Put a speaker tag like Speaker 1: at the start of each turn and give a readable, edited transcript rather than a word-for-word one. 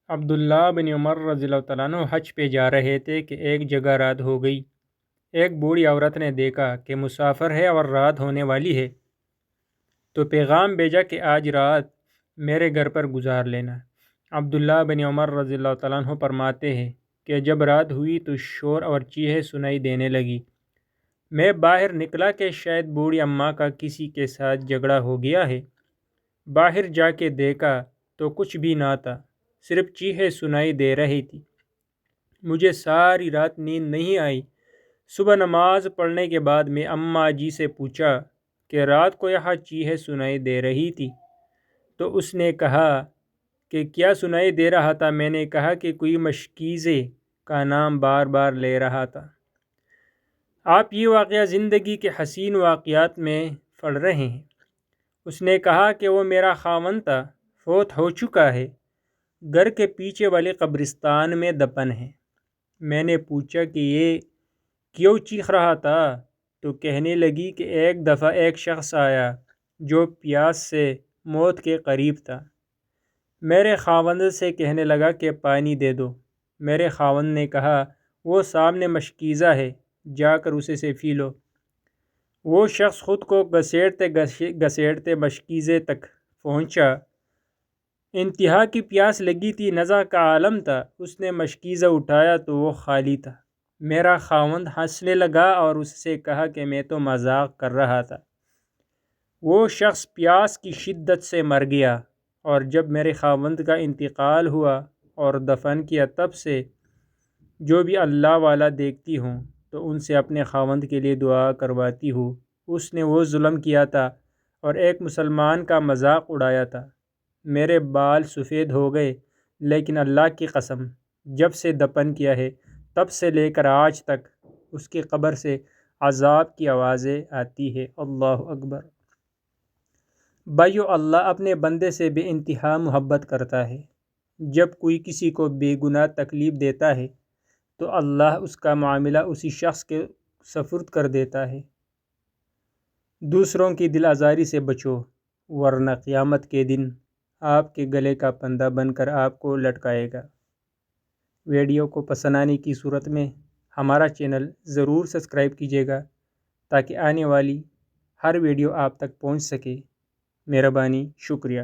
Speaker 1: عبداللہ بن عمر رضی اللہ تعالیٰ عنہ حج پہ جا رہے تھے کہ ایک جگہ رات ہو گئی۔ ایک بوڑھی عورت نے دیکھا کہ مسافر ہے اور رات ہونے والی ہے، تو پیغام بھیجا کہ آج رات میرے گھر پر گزار لینا۔ عبداللہ بن عمر رضی اللہ تعالیٰ عنہ فرماتے ہیں کہ جب رات ہوئی تو شور اور چیخیں سنائی دینے لگی۔ میں باہر نکلا کہ شاید بوڑھی اماں کا کسی کے ساتھ جھگڑا ہو گیا ہے۔ باہر جا کے دیکھا تو کچھ بھی نہ تھا، صرف چیخیں سنائی دے رہی تھی۔ مجھے ساری رات نیند نہیں آئی۔ صبح نماز پڑھنے کے بعد میں اماں جی سے پوچھا کہ رات کو یہاں چیخیں سنائی دے رہی تھی، تو اس نے کہا کہ کیا سنائی دے رہا تھا؟ میں نے کہا کہ کوئی مشکیزے کا نام بار بار لے رہا تھا۔ آپ یہ واقعہ زندگی کے حسین واقعات میں پڑھ رہے ہیں۔ اس نے کہا کہ وہ میرا خاوند تھا، فوت ہو چکا ہے، گھر کے پیچھے والے قبرستان میں دفن ہے۔ میں نے پوچھا کہ یہ کیوں چیخ رہا تھا؟ تو کہنے لگی کہ ایک دفعہ ایک شخص آیا جو پیاس سے موت کے قریب تھا۔ میرے خاوند سے کہنے لگا کہ پانی دے دو۔ میرے خاوند نے کہا وہ سامنے مشکیزہ ہے، جا کر اسے سے پی لو۔ وہ شخص خود کو گھسیٹتے گھسیٹتے مشکیزے تک پہنچا۔ انتہا کی پیاس لگی تھی، نزع کا عالم تھا۔ اس نے مشکیزہ اٹھایا تو وہ خالی تھا۔ میرا خاوند ہنسنے لگا اور اس سے کہا کہ میں تو مذاق کر رہا تھا۔ وہ شخص پیاس کی شدت سے مر گیا، اور جب میرے خاوند کا انتقال ہوا اور دفن کیا، تب سے جو بھی اللہ والا دیکھتی ہوں تو ان سے اپنے خاوند کے لیے دعا کرواتی ہوں۔ اس نے وہ ظلم کیا تھا اور ایک مسلمان کا مذاق اڑایا تھا۔ میرے بال سفید ہو گئے، لیکن اللہ کی قسم، جب سے دفن کیا ہے تب سے لے کر آج تک اس کی قبر سے عذاب کی آوازیں آتی ہے۔ اللہ اکبر۔ بھائیو، اللہ اپنے بندے سے بے انتہا محبت کرتا ہے۔ جب کوئی کسی کو بے گناہ تکلیف دیتا ہے تو اللہ اس کا معاملہ اسی شخص کے سپرد کر دیتا ہے۔ دوسروں کی دل آزاری سے بچو، ورنہ قیامت کے دن آپ کے گلے کا پندہ بن کر آپ کو لٹکائے گا۔ ویڈیو کو پسند آنے کی صورت میں ہمارا چینل ضرور سبسکرائب کیجیے گا تاکہ آنے والی ہر ویڈیو آپ تک پہنچ سکے۔ مہربانی، شکریہ۔